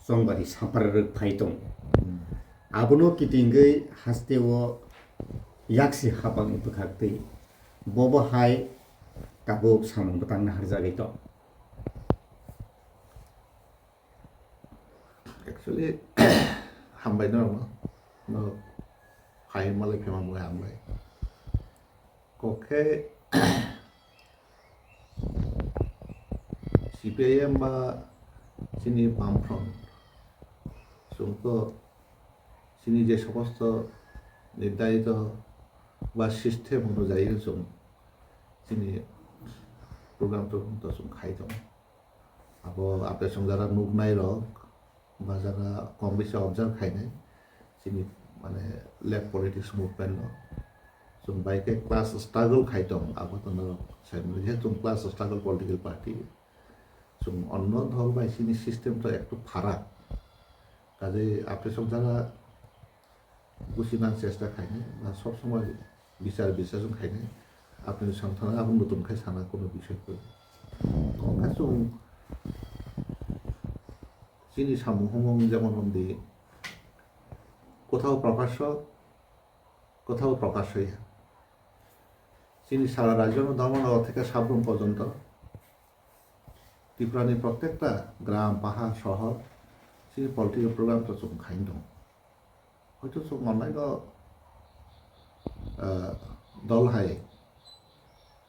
정발이 사파르르 파이동 아부노 기팅의 하스테워 약시 하방 부각대 보보 하이 까복 사몽 부당 하자리도 Actually, hambai no hai malai phema mo hambai. Koke CPIM ba sini Bamfront sungko sini যে সমস্ত নির্ধারিত বা system অনুযায়ী sini program তো খাইতাম abo apne song jara nuk nai rok বা যারা কম বেশি অবজার্ভ খায় নাই sini মানে লেফট পলিটিক্স মুভমেন্ট sung বাইকে ক্লাস স্ট্রাগল খাইতাম abo তো না সাইমলে যেহেতু class struggle political party sung অন্য দল বা sini সিস্টেমটা একটু ফারাক কাজে আপনি সব যারা বুঝিনার চেষ্টা খায় নাই বা সবসময় বিচার বিশ্লেষণ খায় নাই আপনি সন্তান আপনি নতুন খাই সানা কোনো বিষয় করে কাছু চিনি সামুহমং যেমন অন্দি কোথাও প্রকাশ হই চিনি সারা রাজ্য ধর্মনগর থেকে সাবরুম পর্যন্ত ত্রিপুরানি প্রত্যেকটা গ্রাম পাহাড় শহর চিনি পলিটিক্যাল প্রোগ্রাম তো চুম খাইন দं হয়তো চুম অনলাইন দল হাই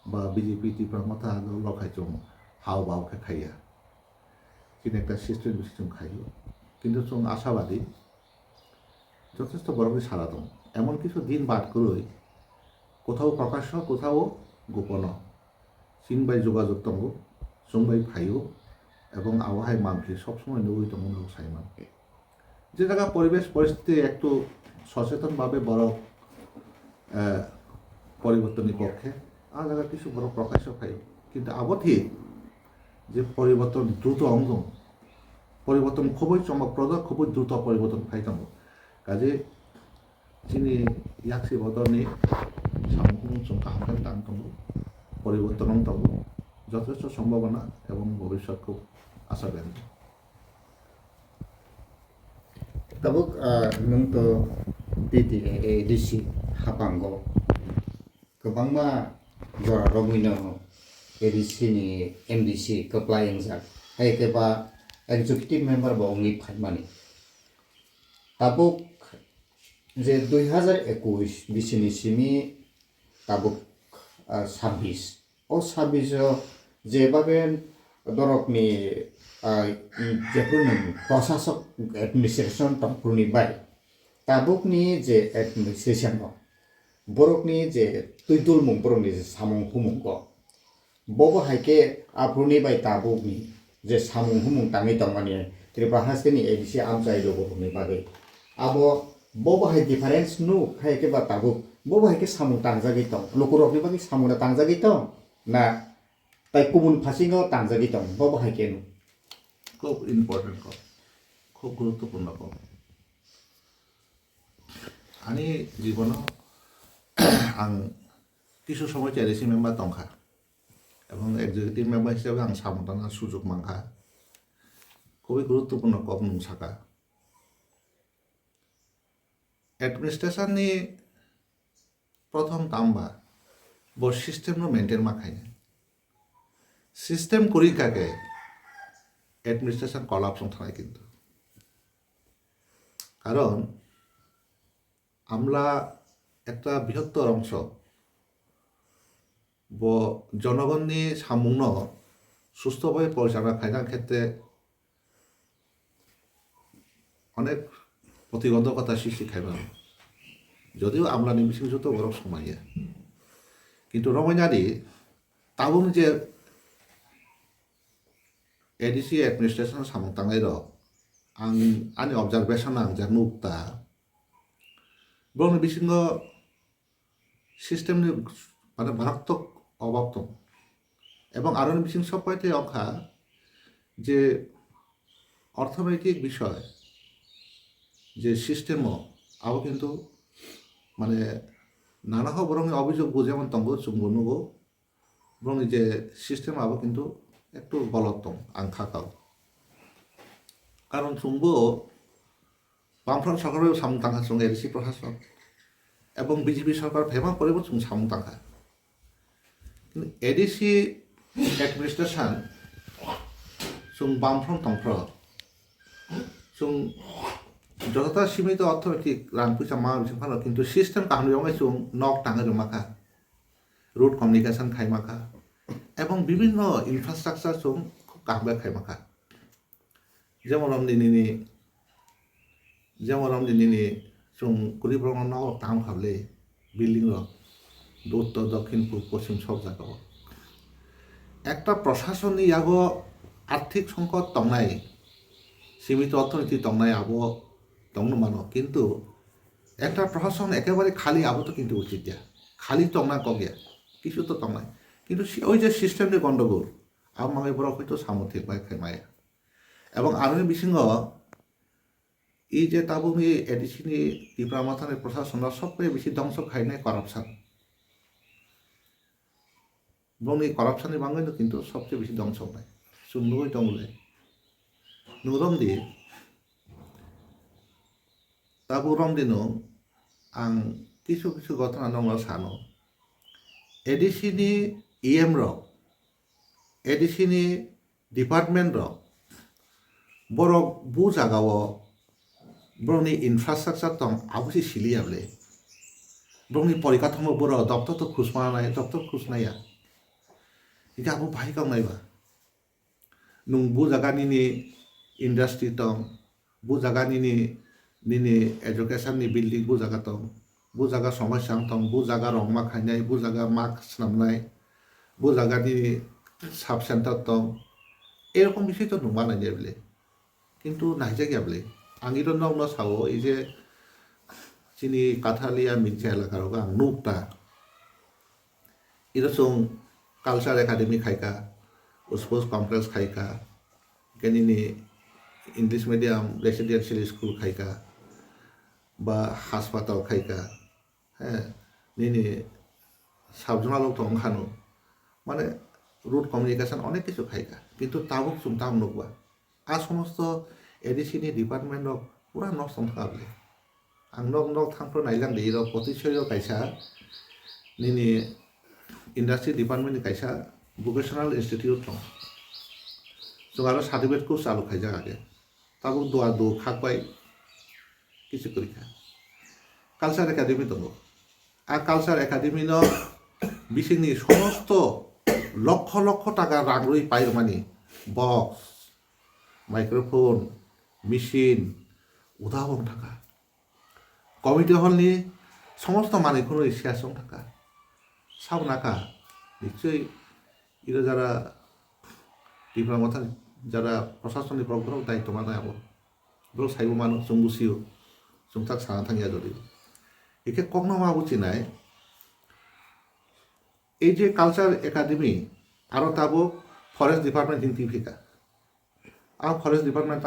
বা বিজেপি ত্রিপুরা মথা দল খাই চুম হাও বাও খাইয়া কিন্তু একটা সিস্টেম বেশি চুম খাইও কিন্তু চুম আশাবাদী যথেষ্ট বড় সারা দं এমন কিছু দিন বাদ করে কোথাও প্রকাশ্য কোথাও গোপন চিনবাই যোগাযোগ দं চুমবাই ফাইও এবং আবহাওয়ায় মান্থলি সবসময় নবী দं সাইমানকে যে জায়গা পরিবেশ পরিস্থিতি একটু সচেতনভাবে বড় পরিবর্তনের পক্ষে আর জায়গা কিছু বড় প্রকাশ্য খাই কিন্তু আবধি যে পরিবর্তন দ্রুত অঙ্গ পরিবর্তন খুবই চমকপ্রদ খুবই দ্রুত পরিবর্তন খাইতাম কাজে চিনি ইয়াকসি বদলনি সামগ্রিক সংখ্যা টান দं পরিবর্তন দं যথেষ্ট সম্ভাবনা এবং ভবিষ্যৎ খুব আশাব্যঞ্জক tabuk nung to DDC hapango kebangma jora romino ADC ni MDC compliance jak hai keba executive member ba only phaimani tabuk je 2021 bisini simi tabuk 26 o 26 je baben dorokni जेपुरनि प्रशासक एडमिनिस्ट्रेशन तंपुरनि बाय ताबुकनि जे administration बरकनि जे तुइदुल मुं बरकनि जे सामुं हुमुं को बबो हाइके आपुरनि bye ताबुकनि जे सामुं हुमुं ताङै तंमानि Tripura हास्टेनि ADC आमचाइ बरकनि बागै आबो बबो high difference नु हाइके बा Tabuk बबो हाइके सामुं तांजागै दं लोकरकनि बागै सामुं तांजागै दं ना ताइ गुबुन फासिङाव तांजागै दं बबो हाइके नु খুব ইম্পর্টেন্ট কম খুব গুরুত্বপূর্ণ কম আমি জীবন আং কিছু সময় চ্যারিসি মেম্বার দंखा এবং এক্সিকিউটিভ মেম্বার হিসেবে আং সামলানোর সুযোগ মাংখা খুবই গুরুত্বপূর্ণ কম নংসাকা এডমিনিস্ট্রেশননি প্রথম তাম্বা ব সিস্টেম মেনটেন মাখাই সিস্টেম করি কাকে এডমিনিস্ট্রেশন কলাপশন থাকে কিন্তু কারণ আমরা একটা বৃহত্তর অংশ জনগণনি সামুন সুস্থভাবে পরিচালনা খাইনার ক্ষেত্রে অনেক প্রতিবন্ধকতা সৃষ্টি খাইবার যদিও আমরা নিমিষে যত বড় সময় কিন্তু রমজানি তাবুন যে ADC administration samung tangai ro ang ani observation ang jar nukta bong bisingo system ni মানে মারাত্মক অভাব দं এবং আরো বিশিং সবাইতে অংখা যে অর্থনৈতিক বিষয় যে সিস্টেমও আবো কিন্তু মানে নানা বরং অভিযোগ যেমন তঙ্গ চুম্বনুগো বরং যে সিস্টেম আবো কিন্তু একটু গলত দं आं खाखाव কারণ চুংবো বামফ্রন্ট সরকারেও সামুং তাঙ্কা চুং এডিসি প্রশাসন এবং বিজেপি সরকার ভেমা করেও চুং সামুং তাঙ্কা কিন্তু এডিসি এডমিনিস্ট্রেশন চুং বামফ্রন্ট তংফ্র চুং যতটা সীমিত অর্থনৈতিক রাং পয়সা মা বিসং ফানো কিন্তু সিস্টেম কাহানি চুং নক টাঙ্গা জমাখা রুট কমিউনিকেশন খাইমাখা এবং বিভিন্ন ইনফ্রাস্ট্রাকচার চুং খুব কাহবা খাইমাখা যেমন দিনী চুং কুড়িপ্রম নক টাউন খাবলে বিল্ডিং উত্তর দক্ষিণ পূর্ব পশ্চিম সব জায়গা একটা প্রশাসনিক ইয়াগো আর্থিক সংকট তংনাই সীমিত অর্থনীতি তংনাই আবো তংনো মানো কিন্তু একটা প্রশাসন একেবারে খালি আবো তো কিন্তু উচিত দিয়া খালি তংনা কগিয়া কিছু তো তংনাই কিন্তু ওই যে সিস্টেমটি গন্ডগোল আব মাঙে বড় হয়তো সামর্থিক বাই খাইমায়া এবং আরো বিসিঙ্গ এই যে তাবুনি এডিসিনি ত্রিপুরা মাথানের প্রশাসনের সবচেয়ে বেশি ধ্বংস খাইনাই করাপশন এবং এই করাপশনের বাংলায় কিন্তু সবচেয়ে বেশি ধ্বংস নাই সুন্দরই দংলে নুরম দিয়ে তাবু রম দিনো আং কিছু কিছু ঘটনা দङ সানো এডিসিনি ইএম রক এডিসিনি ডিপার্টমেন্ট রক বরক বু জাগাও বরনি ইনফ্রাস্ট্রাকচার দं আবুসি সিলিয়াবলে বরনি পরিকাঠামো বড় দপ্তর তো খুসমানাय দপ্তর খুসনাया 이게 아무 바이가 없나이바 능 부자가니니 인더스트리 동 부자가니니 니니 에듀케이션니 빌딩 부자가 동 부자가 সমস্যা 동 부자가 롱마 খাইনাই 부자가 মাক স্নামনাই 부자가니 সাব সেন্টার 동 এরকম বিষয় তো নুমা নাই যাবলে কিন্তু নাইজা গিয়াবলে আঙির নগ্ন সাও এই যে চিনি কাঠালিয়া মিনচা এলাকার আং নুকটা এরকম কালচার একাডেমি খাইকা স্পোর্টস কমপ্লেক্স খাইকা কেনিনি ইংলিশ মিডিয়াম রেসিডেন্সিয়াল স্কুল খাইকা বা হাসপাতাল খাইকা হ্যাঁ নিনি সাবজনাল তংখানো মানে রুট কমিউনিকেশন অনেক কিছু খাইকা কিন্তু তাবুক চুমতাম নকবা আর সমস্ত এডিসিনি ডিপার্টমেন্ট পুরা নক সংথাবলে আং নক থাংফ্র নাইলাং দে র পতিশয় কাইসা নিনি ইন্ডাস্ট্রি ডিপার্টমেন্টনি কাইসা ভোকেশনাল ইনস্টিটিউট दं जों आरो सार्टिफिकेट कोर्स चालू खाइजा आगे ताबो दुआ दो खाकबाय কিছু পরীক্ষা কালচার একাডেমি दङ আর কালচার একাডেমি ন বিসিংনি সমস্ত লক্ষ লক্ষ টাকা রাংরই পাইরমানি বক্স মাইক্রোফোন মেশিন উদাহরণ টাকা কমিটি হলনি সমস্ত মানিকগুলো শেয়ার টাকা সব নাকা নিশ্চয়ই এরা যারা ত্রিপুরা মাথা যারা প্রশাসনিক প্রগ্রাম দায়িত্ব মানায় আবো ব্রো সাইব মানুষ চুম্বুসিও চুমথাক সানা থাঙ্গিয়া যদি একে কখনো মা বুঝিনায় এই যে কালচার একাডেমি আরো তাবো ফরেস্ট ডিপার্টমেন্ট হিন্দি ফিকা আর ফরেস্ট ডিপার্টমেন্ট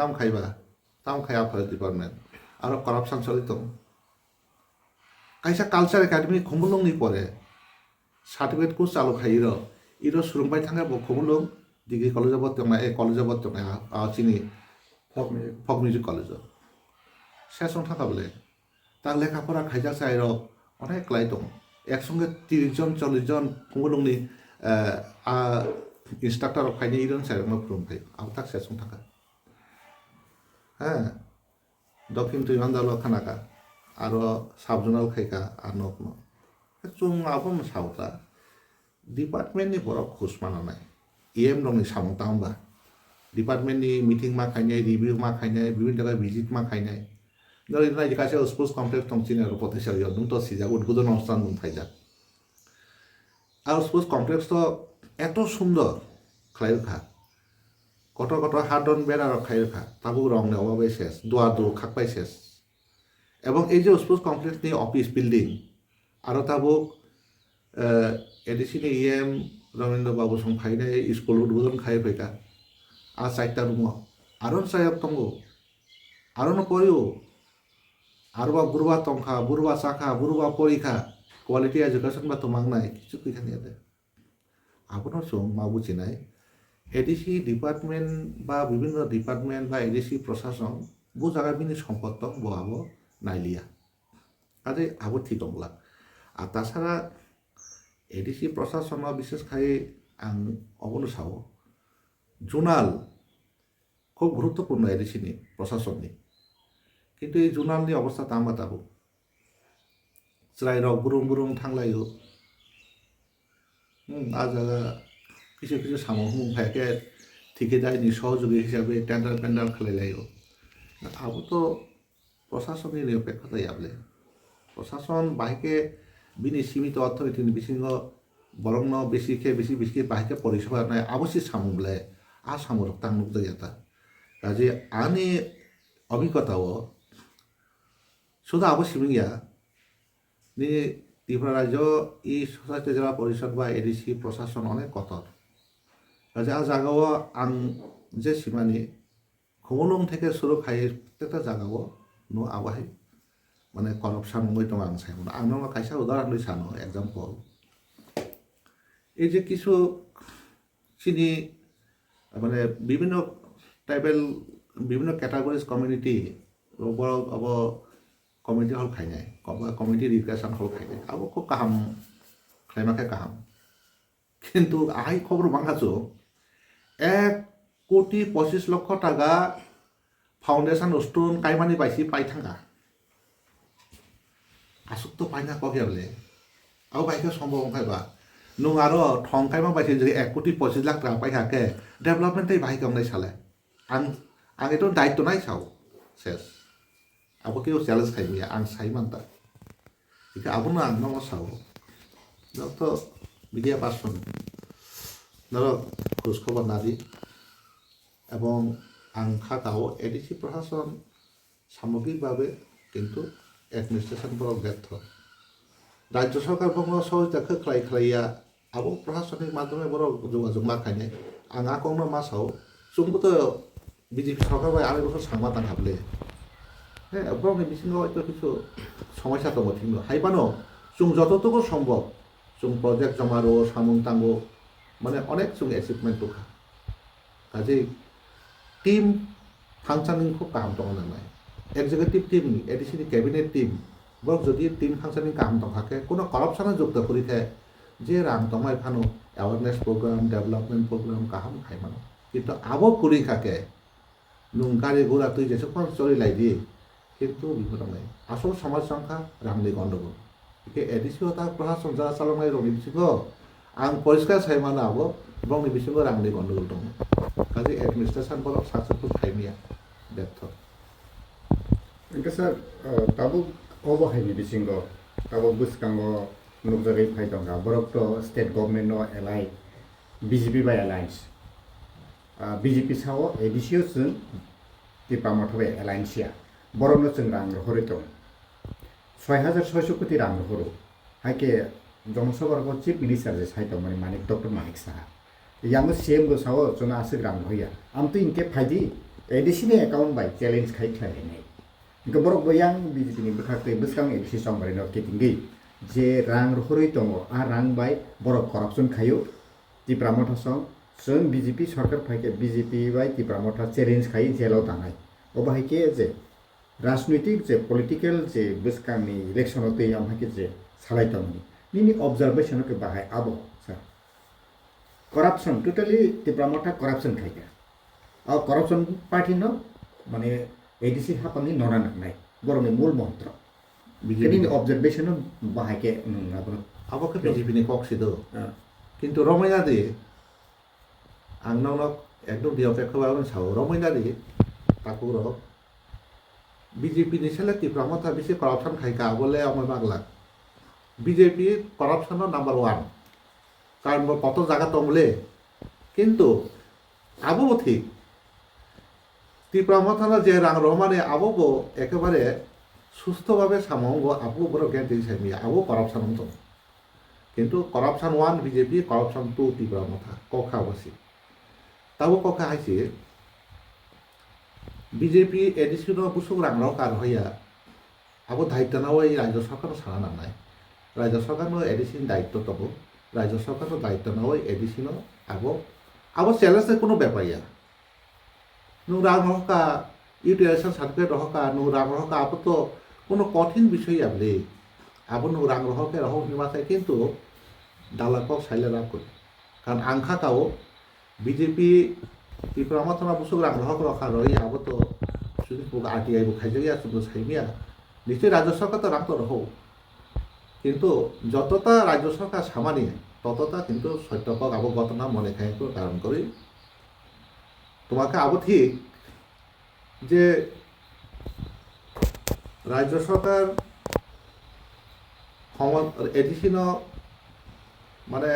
তাম খাইয়া ফরেস্ট ডিপার্টমেন্ট আরো করাপশন চলিত কাইসা কালচার একাডেমি খুমুলংনি পরে সার্টিফিকেট কোর্স চালু খাইর ইর সুরুংবাই থাঙ্গা খুমুলং ডিগ্রি কলেজে ভর্তি কলেজে ভর্তি চিনি ফক মিউজিক কলেজ শেষন থাকা বলে তার লেখাপড়া খাইজা চাইর অনেক লাই দं একসঙ্গে 30 জন 40 জন খুমুলংনি ইনস্ট্রাক্টর খাইনি ইরন সাইরমা ফুরুংখাই আও তাক শেষন থাকা হ্যাঁ দক্ষিণ তুইমান্দাল খানাকা আরো সাবজনাল খাইকা আর নক চুং আবম সাউতা ডিপার্টমেন্টনি বড় খুশ মানা নাই ইএম দंनि সামং তামবা ডিপার্টমেন্টনি মিটিং मा खाइनाय रिव्यू मा खाइनाय বিভিন্ন জায়গায় ভিজিট मा खाइनाय নরি নাই কাছে স্পোর্টস কমপ্লেক্স দं চিনি আর পথেশালি দं তো সিজা উদ্বোধন অনুষ্ঠান দं ফাইজা আর স্পোর্টস কমপ্লেক্স তো এত সুন্দর খাইরখা কত কত হাডন বেড়া খাইরখা তাবু রং নে অভাবে শেষ দুয়ার দু খাকপাই শেষ এবং এই যে স্পোর্টস কমপ্লেক্স নি অফিস বিল্ডিং আরো তাবু এডিসিনি ইএম রবীন্দ্র বাবু সং ফাইনাय স্কুল উদ্বোধন খাই ফেকা আর 4টা রুম আরো সায়ক তঙ্গ আরো ন পরিও আরবা বুরবা তংখা বুরবা সাখা বুরবা পরীক্ষা কোয়ালিটি এডুকেশন বা তো মাংনাই কিছু কইখানি আদে আপন সং মা বুঝিনাই এডিসি ডিপার্টমেন্ট বা বিভিন্ন ডিপার্টমেন্ট বা এডিসি প্রশাসন বু জায়গা বিনি সম্পদ দं বহাবো নাইলিয়া কাজে আবো ঠিক দंला আর তাছাড়া এডিসি প্রশাসন বিশেষ খাই আং অবলো সাও জোনাল খুব গুরুত্বপূর্ণ এডিসিনি প্রশাসননি কিন্তু এই জোনালনি অবস্থা তামা তাবো জ্রাই বুরুম বুরুম থাंलायो আজ কিছু কিছু সামহুম ভাইকে ঠিকাদারনি সহযোগী হিসাবে টেন্ডার পেন্ডার খালাইलायो আবো তো প্রশাসনनि নিরপেক্ষতা याबले প্রশাসন বাইকে বিনি সীমিত অর্থনীতিनि বিসিঙ্গ বরং বেশি বেশি বাইকে পরিষেবা নাই আবশ্যই সামুবলে আ সামুরক তাংনুক জায়গাটা কাজে আনি অভিজ্ঞতাও শুধু আবশ্যিয়া নি ত্রিপুরা রাজ্য ই সোসাইটি জেলা পরিষদ বা এডিসি প্রশাসন অনেক কঠোর কাজে আ জায়গাও আং যে সীমানি খুমলুং থেকে শুরু খাই প্রত্যেকটা জায়গাও নো আবাহাই মানে করপশন মই দं আং সাইমন আং কাইসা উদাহরণ লই সানো एग्जांपल এই যে কিছু চিনি মানে বিভিন্ন ট্রাইবেল বিভিন্ন ক্যাটাগরিজ কমিউনিটি अब कमिटी हल खाइनाय कमिटी रिक्रेशन हल खाइनाय अब खूब गाहाम खाइमाखे गाहाम किन्तु आहाय खबर बांगाजो 1,25,00,000 टाका फाउंडेशन स्टोन काइमानि बाइसि पाइथांगा आसुक तो पाइना कहियाबले अब बाइके सम्भव खाइबा नुं आरो ठं काइमा बाइसि 1,25,00,000 टाका पाइहाके डेभलपमेन्ट बाइक गामनाय साले आं एतो दायित्व नाय साव सेस अब केउ चैलेंज खाइबिया आं साइमानता इका अब ना आं नमो साव तो मिडिया पार्सन धरो खोज खबर नादी এবং आं खाकाओ एडिसि प्रशासन सामग्रिकभावे किन्तु एडमिनिस्ट्रेशन बरक व्यर्थ राज्य सरकार बंग सहजता खोख्लाय खालाया अब प्रशासनिक माध्यमे बरक जोगाजोग माखायनाय आं आकंनो मासाव जोंबोथ बीजेपी सरकार बाय आरो बखौ सांमा दान हाबले হ্যাঁ এবং বিসিঙ্গ হয়তো কিছু সমস্যা তো ঠিক হাইপানো जों যতটুকু সম্ভব जों প্রজেক্ট জমারো সামুং তাঙ্গো মানে অনেক जों অ্যাচিভমেন্ট দোকা কাজে টিম ফাংশনিং খুব কাম দं नालाय executive team ADC cabinet team বরং যদি টিম ফাংশনিং কাম দंखाके কোনো করাপশনে যুক্ত করিতে যে রাং দंमाय ফানো অ্যাওয়ারনেস প্রোগ্রাম ডেভেলপমেন্ট প্রোগ্রাম কাহাম খাইমানো কিন্তু আবো করি খাকে নুং গাড়ি ঘোড়া তুই যেসব চলি লাইদি কিন্তু বিপদ নাই আসল সমাজ সংখ্যা রামনি গন্ডগোল একে এডিসি হতা প্রশাসন যারা চালনায় রঙি বিসিঙ্গ आं পরিষ্কার সাইমানা আবো এবং বিসিঙ্গ রামনি গন্ডগোল দं কাজে এডমিনিস্ট্রেশন বরক সাকসেসফুল খাইমিয়া ব্যর্থ Engke sir tabuk obahaini bisingo tabuk buskango nukjagoi phai dongha borok to state government no ally BJP by alliance BJP sao ADCO chung Tipra motha by alliance ya borok no chung rang hori dong 6,600 koti rang horo haike জনসভার chief minister যে সাইতো মানে মানিক doctor Manik Saha ইয়াঙ্গ CM গো Sao জনা আসে গ্রাম হইয়া আম তো ইনকে ফাইদি এডিসিনি account by challenge খাই খাই নাই इनके borok boyang BJP ni bkhakte bwskang edisi sombar no ketingi je rang horoi tongo a rang bai borok corruption khayo Tipra motha song जों BJP सरकार फाइके BJP bai Tipra motha challenge khai jelo tangai obahaike je राजनैतिक जे political जे बस्कांनि election ते यामहाके जे सालायतंनि निनि observation के बाहाय आबो sir corruption totally Tipra motha corruption खाइके आ corruption party न माने एडिसि हापानि नरा नांनाय बरंनि मूल मंत्र बिजेपि ऑब्जर्वेशन बाहायके नंगाबो आबोके बीजेपी नि कक्सिदो किन्तु रमायना दे आंनाव एकदम दियापेक्षाबाबो साव रमायना दे ताकुरो बीजेपी नि सेले Tipra motha बिसे करप्शन खाइका बोले अमय बागला बीजेपी करप्शन नंबर 1 कारण कत জায়গা तंगले किन्तु आबो ठीक Tipra motha যে রাং রহমানে আবো একেবারে সুস্থভাবে সামঙ্গ আবো বড় জ্ঞান দিই সাইমি আবো করপশন তো কিন্তু corruption 1 BJP corruption 2 Tipra motha কখা বসি তাবো কখা আইছে বিজেপি এডিসিনো বুসুক রাংরাও কার হইয়া আবো দায়িত্ব নাও এই রাজ্য সরকার সারা নাই রাজ্য সরকার এডিসিন দায়িত্ব তবো রাজ্য সরকার দায়িত্ব নাও এডিসিনো আবো আবার চ্যালেঞ্জের কোনো ব্যাপারিয়া নং রাং রহকা ইউটিলাইজেশন সার্টিফিকেট রহকা নং রাং রহকা আবো তো কোনো কঠিন বিষয় আপনি আবো নং রাং রহকে রহ নিমাসায় কিন্তু দালাকক সাইলে রাখ করি কারণ আংখা কাও বিজেপি ত্রিপুরা মতনা বুসুক রাং রহক রখা রই আবো তো শুধু আরটিআই বো খাইজাইয়া শুধু সাইমিয়া নিশ্চয়ই রাজ্য সরকার তো রাখ তো রহ কিন্তু যতটা রাজ্য সরকার সামানি ততটা কিন্তু সত্যকক আবো ঘটনা মনে খাই কারণ করি তোমাকে আবো ঠিক যে রাজ্য সরকার এডিসিন মানে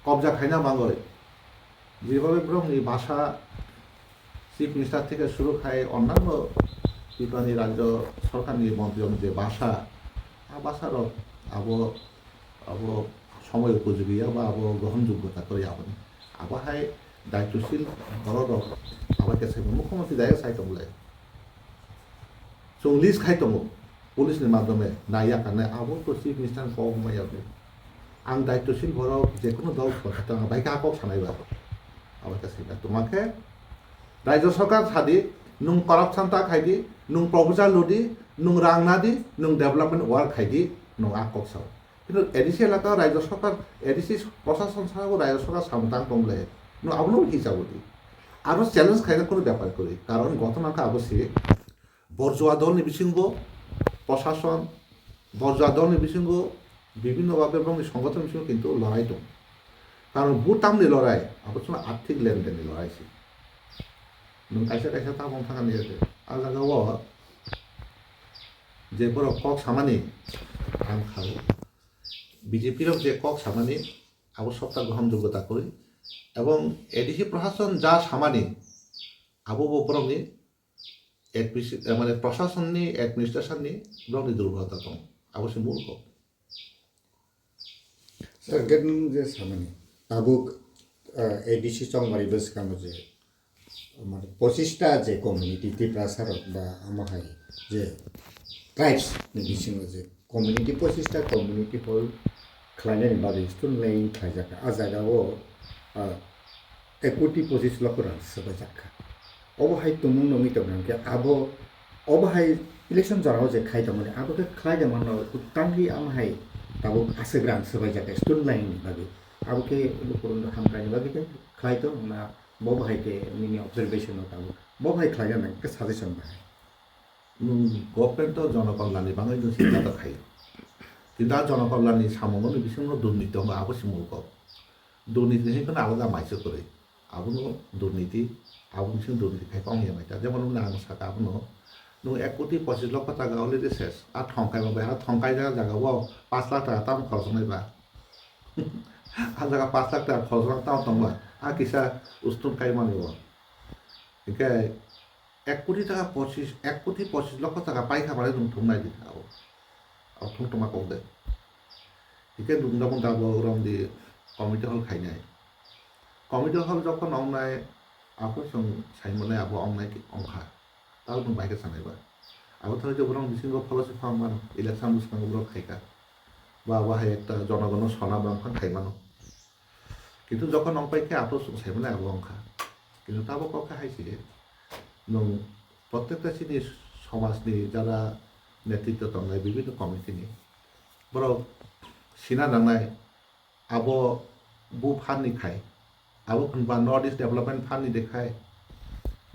কবজা খাইনা মাঙ্গয় যেভাবে ব্রহ্মী ভাষা চিফ মিনিস্টার থেকে শুরু খায় অন্যান্য ত্রিপুরানি রাজ্য সরকারনি মন্ত্রী যে ভাষা ভাষার আবো আবো সময় উপযোগী বা আবো গ্রহণযোগ্যতা করে আবনি আবহায় দায়িত্বশীল ঘরর আবার কাছে মুখ্যমন্ত্রী দায় সাইতমলে जों लिस्ट खायदोंमोन पुलिसनि माध्यमे नाया काने आबो तो चिफ मिनिस्टार पावमायाबो आं दायित्वशील भराव जेकुनु दल কথা বাইকা আকক সানাইবা আমার কাছে তোমাকে রাজ্য সরকার সাদি নুং করাপশন তা খাইদি নুং প্রপোজাল লুদি নুং রাংনাদি নুং ডেভেলপমেন্ট ওয়ার্ক খাইদি নুং আকক সাও কিন্তু এডিসি এলাকা রাজ্য সরকার এডিসি প্রশাসন ছাড়াও রাজ্য সরকার সামতাং কমলে নুং আবনো হিসাবদি আরো চ্যালেঞ্জ খাইলে কোনো ব্যাপার করি কারণ ঘটনাটা অবশ্যই বর্জুয়া দলনি বিশৃঙ্গ প্রশাসন বর্জুয়া দলনি বিশৃঙ্গ বিভিন্নভাবে এবং সংগঠন বিশৃঙ্গ কিন্তু লড়াই দं কারণ বুটামনি লড়াই আবশ্যক আর্থিক লেনদেননি লড়াইছি নों কাইসা কাইসা তামং থাকানি যাতে আর জায়গাও যে বড় কক সামানি আং খাও বিজেপির যে কক সামানি আবশ্যকতা গ্রহণযোগ্যতা করি এবং এডিসি প্রশাসন যা সামানি আবো বরংনি মানে প্রশাসননি অ্যাডমিনিস্ট্রেশননি ব্লকনি দুর্বলতা দं অবশ্যই মূল কক স্যার গেন যে সামনে তাবুক এডিসি চংমারি বসকানো যে মানে 25টা যে কমিউনিটি ত্রিপুরা সারক বা আমাহাই যে ট্রাইবস नि बिसिङाव जे कमिउनिटी 25টা कमिउनिटी हल खालायनायनि बागै स्टुन लाइन खायजाखा आ जायगायाव 1.25 लाख रां सोबाय जाखा अबहाय तुमुं नङि तबनांके आबो अबहाय इलेक्शन जानाव जे खायदोंमोन आबोखौ खायदोंमोन उतांगि आमहाय दाबो आसोग्रां सोबाय जाखा स्टुन लाइननि बागै आबोखे लुकुरुन हामग्रानि बागै खायदों ना बबहायके मिनि अबजारभेशनाव दाबो बबहाय खायदों के साजेशन बाहाय गभर्नमेन्ट जनकल्याणनि बाङै जों सिन्था खायो কিন্তু আর জনকল্যাণী সামগ্রী বিভিন্ন দুর্নীতি হবে আবশ্যক মূলক দুর্নীতি কোনো আলাদা মাইসে করে আবনো দুর্নীতি আবন দুর্নীতি খাই কমিয়ে মাইটা যেমন আং সাকা আবনো নों 1.25 লক্ষ টাকা অলরেডি শেষ আর ঠংকাই মাবাই আর ঠংকাই জায়গাও 5 লাখ টাকা তাম খরচ নাইবা আর জায়গা 5 লাখ টাকা খরচ তাম দंबा আর কিসা উস্তুন কাই মানিব একে 1.25 লক্ষ টাকা পাইখা মানে তুমি ঠুমনাই দিতে আবো আর ঠুমটুমা কম দে একে দুমদাবন দাবো ওরম দিয়ে কমিটি হল খাইনাই কমিটি হল যখন অংনায় আবো সং সাইমনে আবো অংনাই অংখা তাও তুমি বাইকে সানাইবা আবো তাহলে যে ওরম বিশৃঙ্গ ফলসি ফার্ম মানো ইলেকশন বুসকাঙ্গ ওরম খাইকা বা আবহায় একটা জনগণ সনা বাংখান খাইমানো কিন্তু যখন অংপাইকে আবো সাইমনে আবো অংখা কিন্তু তাবো কখা হাইছি নং প্রত্যেকটা শ্রেণী সমাজনি যারা নেতৃত্ব দंनाय বিভিন্ন কমিটিনি বড় সিনা নাंनाय আবো বু ফান্ডনি খাই আবো বা নর্থ ইস্ট ডেভেলপমেন্ট ফান্ডনি দেখায়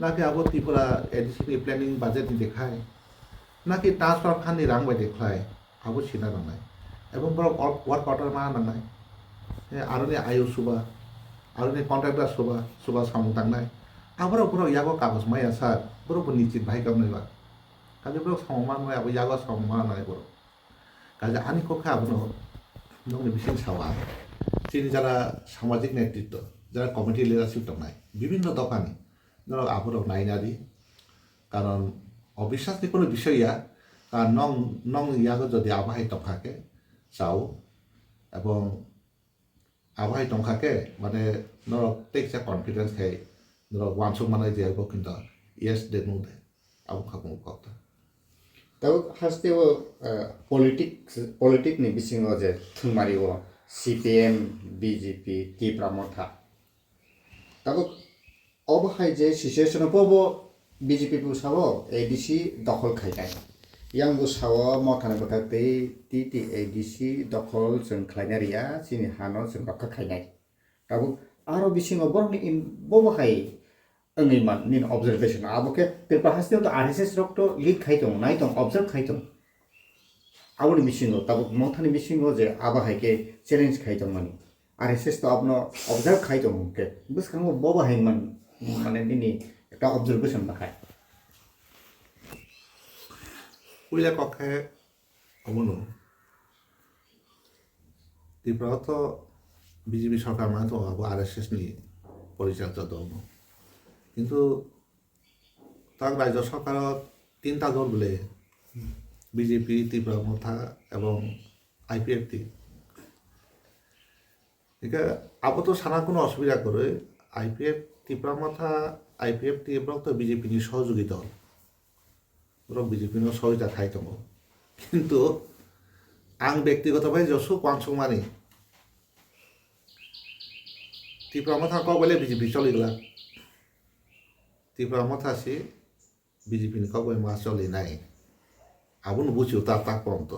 নাকি আবো ত্রিপুরা এডিসিনি প্ল্যানিং বাজেটনি দেখায় নাকি ট্রান্সফার ফান্ডনি রাং বাই দেখায় আবো সিনা নাंनाय এবং বড় ওয়ার্ক অর্ডার মা নাंनाय আরনি আয়ু সুবা আরনি কন্ট্রাক্টর সুবা সামু তাंनाय আবার বড় ইয়াগো কাগজ মাইয়া স্যার বড় নিশ্চিত ভাই গামনাইবা কাজে বড় সমমান মাই আবো ইয়াগো সমমান নাই বড় কাজে আনি কখা আবনো নংনি বিশিং সাওয়া তিনি যারা সামাজিক নেতৃত্ব যারা কমিটি লিডারশিপ দंनाय বিভিন্ন দোকানি যারা আবরো নাইনাদি কারণ অবিশ্বাসনি কোনো বিষয়য়া কারণ নং ইয়াগো যদি আবহাই টংখাকে চাও এবং আবহাই টংখাকে মানে নর টেক সে কনফিডেন্স খাই নর ওয়ানসুক মানে যে কিন্তু ইয়েস দে নো দে আবো খাবো কথা তাও হাসতেও পলিটিকनि बिसिङाव जे थुमारिव CPM BJP टिप्रा मथा তাবক অবহাই যে সিচুয়েশন পবো বিজেপি বুসাও এডিসি দখল খাইনাই yang busawo motha bakate ti ADC দখল जों খাইনারিয়া চিনি হানো जों রক্ষা খাইনাই তাবো আরো বিসিङाव বরনি ইন ববহাই ओङै मान निन observation aboke Tipra hastiau to RSS rok to lead खाइदं नाइदं observe खाइदं आबोनि बिसिङाव ताबो मथानि बिसिङाव जे आबाहायके चेलेन्ज खाइदं माने RSS to abno observe खाइदं के बुसखाङो बबहाय मान माने दिनि একটা observation बाखाय উইলে কক্ষে অমনো ত্রিপুরা তো বিজেপি সরকার মানে তো RSS নি পরিচালিত দল কিন্তু তার রাজ্য সরকারত 3টা দল বলে বিজেপি ত্রিপুরা মথা এবং IPFT এটা আবো তো সারা কোনো অসুবিধা করে IPF ত্রিপুরা মথা IPFT এবং তো বিজেপি নি সহযোগী দল ওরা বিজেপি নি সহযোগিতা খাই দङ কিন্তু आं ব্যক্তিগতভাবে যশো কোয়াংসংমানি ত্রিপুরা মথা কবলে বিজেপি চলিগলা ত্রিপুরা মথাসি বিজেপি নি কবলে মা চলি নাই আবুন বুঝিও তার তাক পর্যন্ত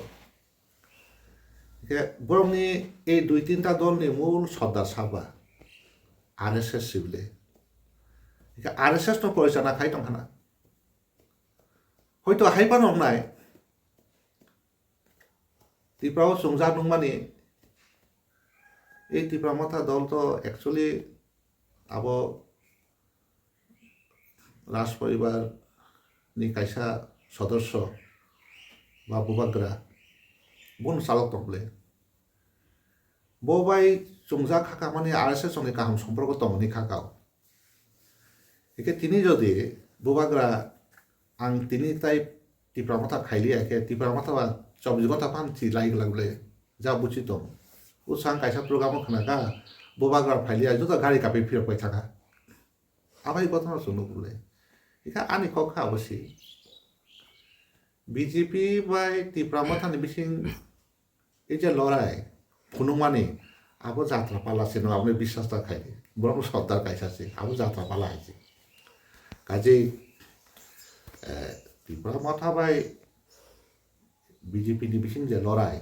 বরংনি এই 2-3টা দলনি মূল সর্দার সাবা RSS সিবলে RSS তো পরিচালনা খাই দংখানা হয়তো হাইপান নাই ত্রিপুরাও সংজার নংমানি এই ত্রিপুরা মথা দল তো একচুয়ালি আবো রাজ পরিবার নি কাইসা সদস্য বা বুবাগ্রা বন চালক দংলে ববাই চংজা খাকা মানে RSS সঙ্গে কাহাম সম্পর্ক দংনি খাকাও একে তিনি যদি বুবাগ্রা आं তিনি তাই ত্রিপুরা মথা খাইলি একে ত্রিপুরা মথা 24 ঘন্টা পানছি লাইক লাগলে যা বুঝি দं উসাং কাইসা প্রোগ্রাম খানাকা বুবাগ্রা ফাইলি আজ তো গাড়ি কাপে ফিরপাই থাকা আবাই ঘটনা শুনো বলে একা আনি কখা অবশ্যই বিজেপি বাই ত্রিপুরা মথানি বিসিং এই যে লড়াই ফুনুমানি আবো যাত্রা পালাছে ন আপনি বিশ্বাসটা খাইলি বরং সর্দার কাইসাছে আবো যাত্রা পালা হয়েছে কাজেই ত্রিপুরা মথা বাই বিজেপি নি বিসিং যে লড়াই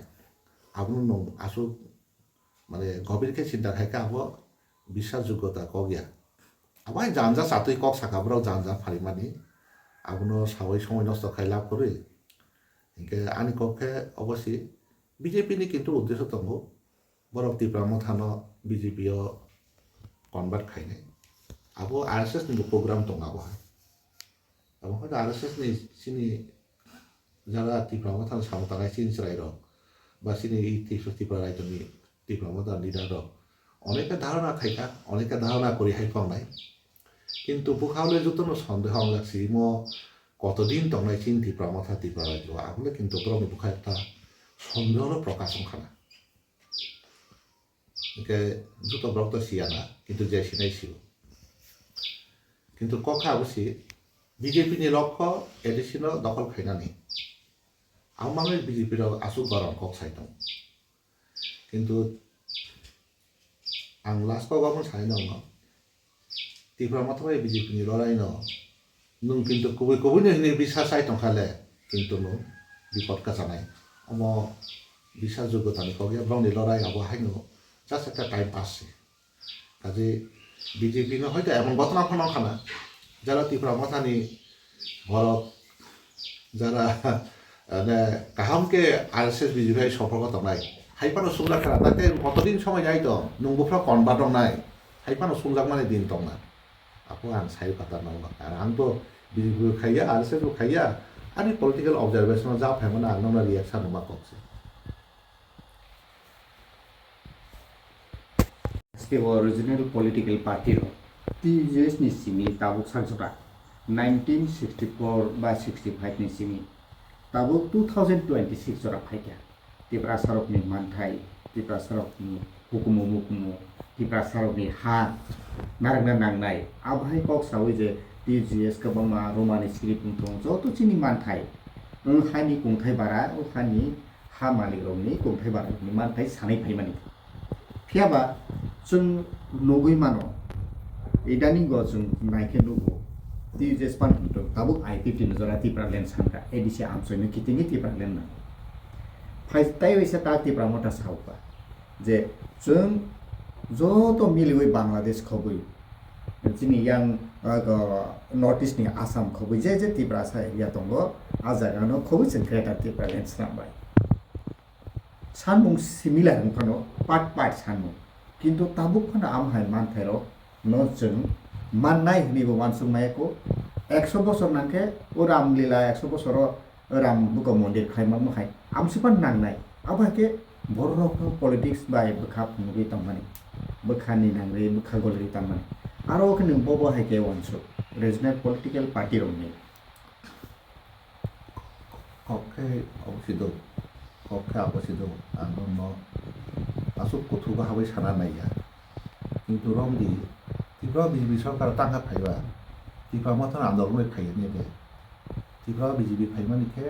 আবু নং আসু মানে গভীরকে চিন্তা খাইকে আবো বিশ্বাসযোগ্যতা কগিয়া আবাই জানজা সাতুই কক সাকাবরাও জানজা ফারিমানি আবুনো সাবই সময় নষ্ট খাই লাভ করে ইনকে আনি কক্ষে অবশ্যই বিজেপি নি কিন্তু উদ্দেশ্য দङ বরং ত্রিপুরা মথানো বিজেপিও কনভার্ট খাইনে আবো RSS নি প্রোগ্রাম দङ আবো এবং হয়তো RSS নি সিনি যারা ত্রিপুরা মথানো সামতাগাই চিন চলাই রক বা সিনি এই ত্রিপুরা রাজ্যনি ত্রিপুরা মথান লিডার রক অনেকে ধারণা খাইকা অনেকে ধারণা করি হাইফাও নাই কিন্তু বুখাওলে যতন সন্দেহ লাগছি ম কতদিন দংনাই চিন ত্রিপুরা মথা ত্রিপুরা রাজ্য আগলে কিন্তু ব্রহ্ম বুখা একটা সন্দেহর প্রকাশ খানা একে যত ব্রক্ত সিয়ানা কিন্তু যে সিনাইছিল কিন্তু কখা অবশ্যই বিজেপি নি লক্ষ্য এডিসিনো দখল খাইনানি আমাদের বিজেপির আসু গরম কক সাইদং কিন্তু आं लास्टआव गाबोन सानै दङ ত্রিপুরা মথা বাই বিজেপি নি লড়াই ন नों কিন্তু কবি কবি নি বিশ্বাস আই দंखाले কিন্তু নো বিপদ কা জানাই অম বিশ্বাস যোগ্যতানি কগে ব্রংনি লড়াই আবো হাইনো জাস্ট একটা টাইম পাস কাজে বিজেপি নো হয়তো এমন ঘটনা ফোন খানা যারা ত্রিপুরা মথানি ভরত যারা কাহামকে RSS বিজেপি সম্পর্ক দংনাই হাইপানো সুংলাক খানা তাতে কতদিন সময় যাই তো নংবুফ্রা কনবা দংনাই হাইপানো সুংলাক মানে দিন দংনা আপু आं साइ पाता नङा आरो आं तो बिजেপি खाइया RSS खाइया आनि पलिटिकल ऑब्जर्वेशन जा फेमना आं नंना रिएक्शन मा कक्से स्टेट ओरिजिनल पॉलिटिकल पार्टी रो TJS नि सिमी ताबुक सागजरा 1964 बा 65 नि सिमी ताबुक 2026 जरा फाइया ত্রিপুরা सरक नि मानथाय ত্রিপুরা सरक नि हुकुम मुकुम ত্রিপুরা सरक नि हा नारंना नांनाय आबहाय कक सावै जे TJS गोबांमा रोमानि स्क्रिप्ट दं जत चिनि मानथाय हानि कुंथाय बारा हानि हा मालिकनि कुंथाय बारानि मानथाय सानै फाइमानि फियाबा जों नगै मानो idaning go jung naike nugo ti je span to tabuk IPP nujora Tipra land sanka edisi amsoi ni kitingi Tipra land na phai tai wisa ta Tipra motha saupa je jung joto miliwai Bangladesh khobui jini yang North East ni Assam khobui je Tipra sa area tongo ajaga no khobui chen Greater Tipra land sanbai sanmung similar ngphano part sanmung কিন্তু তাবুক ফানা আমহাই মানথাইর নজং মাননাই হনিব মানসুং মাইকো 100 বছর নাকে ও রামলীলা 100 বছর রাম বুক মন্দির Khaimah মহাই আমসিপান নাংনাই আবাকে বড় রকম politics by বখাপ মুগি তামানি বখানি নাংরে বখা গলরি তামানি আরো ওখানে ববো হাইকে ওয়ানসু রিজনাল পলিটিক্যাল পার্টি রংনি কক্ষে অবস্থিত আনন্দ আসুক কথুবা হাবাই সানা নাইয়া কিন্তু রমদি ত্রিপুরা বিজেপি সরকার টাকা ফাইবা ত্রিপুরা মতন আন্দোলন ফাইয়া নিয়ে ত্রিপুরা বিজেপি ফাইমানিকে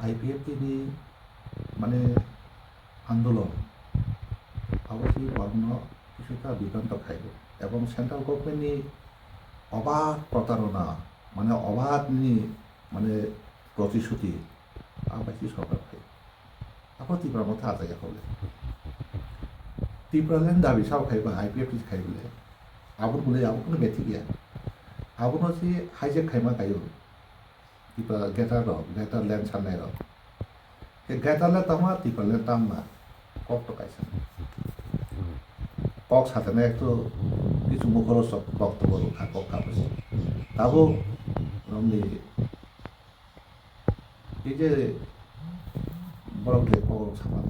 আইপিএফটিনি মানে আন্দোলন অবশ্যই বর্ণ কিছুটা বিভ্রান্ত খাইব এবং সেন্ট্রাল গভর্নমেন্টনি অবাধ প্রতারণা মানে অবাধনি মানে প্রতিশ্রুতি আবাসী সরকার খাই আপনার ত্রিপুরা মতো আজাইয়া হলে ত্রিপুরাল্যান্ড দাবি সাও খাইবা আইপিএফটি খাইবলে আবুন বলে আবুন বেথি গিয়া আবুন হচ্ছে হাইজেক খাইমা গাইও ত্রিপুরা গেটার ল্যান্ড সান্নাই গেটারলে তামা ত্রিপুরাল্যান্ড তামা কক তো গাইছেন কক সাথে না একটু কিছু মুখরোচক বক্তব্য রক্ষা কক খাবেছে তাবো রমনি এই যে বড় কক সামান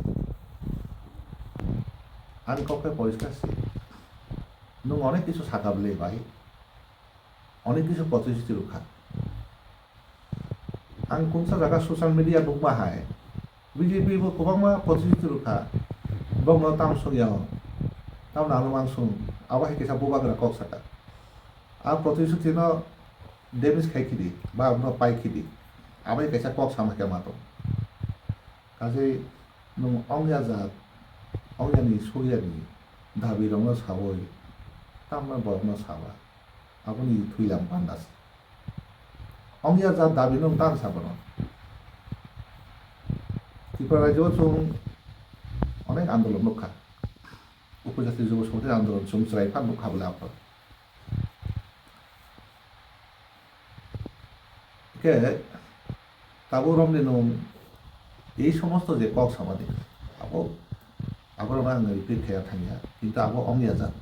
আমি কক্ষে পরিষ্কার নং অনেক কিছু সাকাবলে ভাই অনেক কিছু প্রতিশ্রুতি রক্ষা आं कोनसा जागा ससियेल मिडिया बुकमा हाय बीजेपी बो गोबांमा प्रतिश्रुति रखा बंग ताम सगियाव ताम नानो मानसुं आवा हे केसा बोबाग्रा कक साका आ प्रतिश्रुति न डेमेज खाइखिदि बा न पाइखिदि आबाय केसा कक सामाके मातो काजे नं अंगिया जात अंगियानि सगियानि दाबि रंनो सावय तामना बरनो सावा आबुनि थुइलाम बान्दास अंगिया जात दाबि नं तान साबनो ত্রিপুরা রাজ্যেও जों অনেক আন্দোলন রক্ষা উপজাতি যুব সমিতির আন্দোলন जों ज्राइफान রক্ষা বলে আপনার কে তাবো রমনি নং এই সমস্ত যে কক সামাজিক আবো আবার আঙ রিপিট খেয়া থাঙ্গিয়া কিন্তু আবো অঙ্গিয়া যাত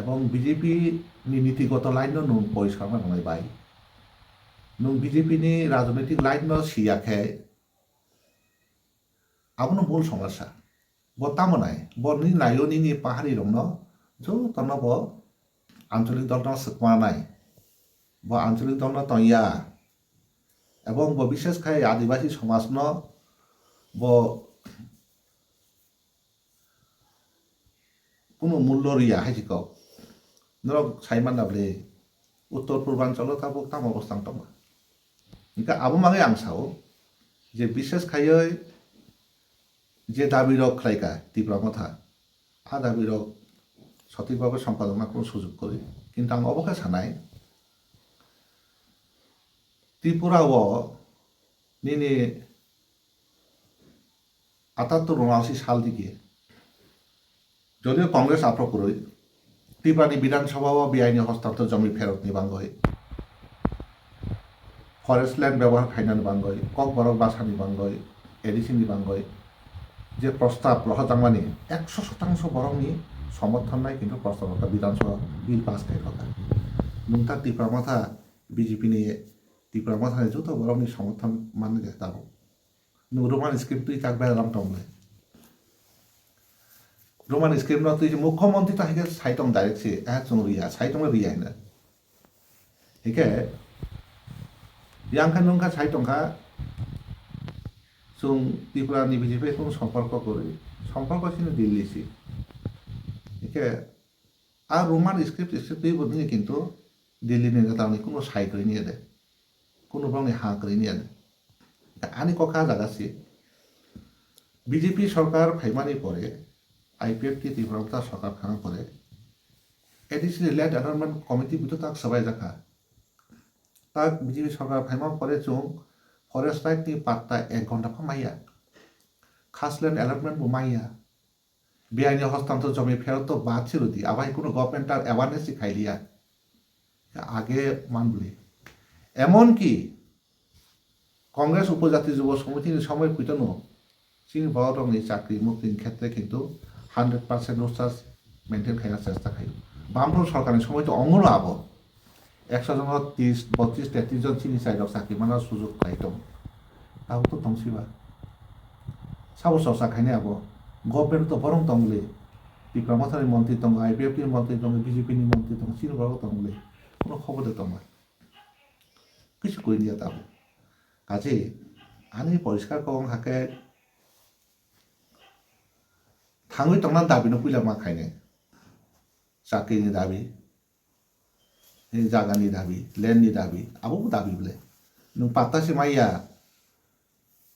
এবং বিজেপি নীতিগত লাইন নং পরিষ্কার নয় বাই নং বিজেপি নি রাজনৈতিক লাইন ন সিয়াখে আবনো মূল সমস্যা বর্তমানায় বর্নি নাইলনি নি পাহাড়ি রং ন जो তন্ন ব আঞ্চলিক দল ন সকমা নাই ব আঞ্চলিক দল ন তইয়া এবং ব বিশেষ খাই আদিবাসী সমাজ ন ব কোনো মূল্য রিয়া হাইজিক নরক সাইমান দাবলে উত্তর পূর্বাঞ্চল তাবো তাম অবস্থান তমা ইনকা আবো মাগে আংসাও যে বিশেষ খাই যে দাবি রক খাইকা ত্রিপুরা মথা আ দাবি রক সঠিকভাবে সম্পাদনা কোনো সুযোগ করে কিন্তু আং অবকাশ হানায় ত্রিপুরা ও নিনে ৭৮-৭৯ সাল দিকে যদিও কংগ্রেস আপ্র করে ত্রিপুরানি বিধানসভা ও বেআইনি হস্তান্তর জমি ফেরত নিবাঙ্গয় ফরেস্ট ল্যান্ড ব্যবহার খাইনা নিবাঙ্গয় কক বরক বাসা নিবাঙ্গয় এডিসি নিবাঙ্গয় যে প্রস্তাব রহতাংমানি ১০০% বরংনি সমর্থন নাই কিন্তু প্রস্তাবটা বিধানসভা বিল পাস খাই কথা নুনতা ত্রিপুরা মাথা বিজেপি নিয়ে ত্রিপুরা মাথায় যত বরংনি সমর্থন মানে তাবো রোমান স্ক্রিপ্ট তুই তাক বেড়ালাম টমলে রোমান স্ক্রিপ্ট তুই যে মুখ্যমন্ত্রী তাকে সাইটং ডাইরেক্ট চং রিয়া সাইটং রিয়াই না একে ইয়াংখা নংখা সাইটংখা जों ত্রিপুরানি বিজেপি কোনো সম্পর্ক করে সম্পর্ক ছিল দিল্লিসি একে আর রোমান স্ক্রিপ্ট তুই বলি কিন্তু দিল্লি নিয়ে তার কোনো সাই করে নিয়ে দেয় কোনো রঙে হাঁ করে নিয়ে দেয় আনি ককা জাগাছি বিজেপি সরকার ফাইমানি পরে আইপিএফটি ত্রিপুরা সরকার খাওয়া পরে एडिशनेल लैंड डेवलपमेंट कमिटी भी तो तक सबाई जाखा तक बीजेपी सरकार फाइमा परे जों फरेस्ट राइट नि पात्ता 1 घंटा फामाया खास लैंड डेवलपमेंट बो माया बेआइनि हस्तांतर जमी फेरत तो बात ছিল দি আবার কোনো গভর্নমেন্ট আর অ্যাওয়ারনেস খাইলিয়া আগে মানবলি এমনকি কংগ্রেস উপজাতি যুব সমিতির সময় পিটনো চিনি বড় রঙের চাকরি মুক্তির ক্ষেত্রে কিন্তু 100% রোস্টার্স মেনটেন খাইনার চেষ্টা খাই বামফ্রন্ট সরকারের সময় তো অঙ্গনও আবো 100 জন 30 32 33 জন চিনি সাইডক চাকরি মানার সুযোগ খাইতম তাও তো দংসিবা সাবো সরসা খাইনে আবো गभर्नमेंट तो बरं दंगले टिप्रा मथानि मन्त्री दं आईपीएफ नि मन्त्री दं बीजेपी नि मन्त्री दं चिन बरं दंगले কোনো খবর দিতাম না কিছু করে নিয়ে তাও কাজে আনি পরিষ্কার কম হাকে থাঙই তংনা দাবিনো পুইলা মা খাইনে চাকরিনি দাবি এই জায়গানি দাবি ল্যান্ডনি দাবি আবো দাবি বলে নों পাত্তাসি মাইয়া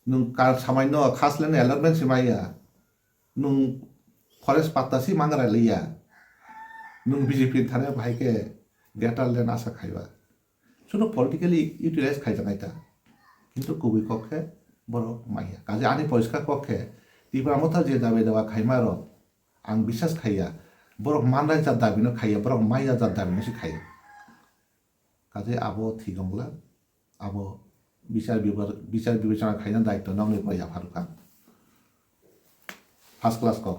नों কার সামান্য খাস ল্যান্ড এলারমেন্ট সিমাইয়া नों फरेस्ट पात्तासी मांगरा लिया नों बीजेपी थाने भाई के गेटार लेन आशा खाइबा सुनो पलिटिकली यूटिलाइज खाइ जानायता किन्तु कबि कक्षे बरो माइया काजे आनि परिष्कार कक्षे टिप्रा मथा जे दाबे दावा खाइमार आं विश्वास खाइया बरो मानराय जा दाबिनो खाइया बरो माइया जा दाबिनो सि खाइया काजे आबो थिगंला आबो বিচার বিবেচনা খাইना दायित्व नंगले पया फारुका फार्स्ट क्लास को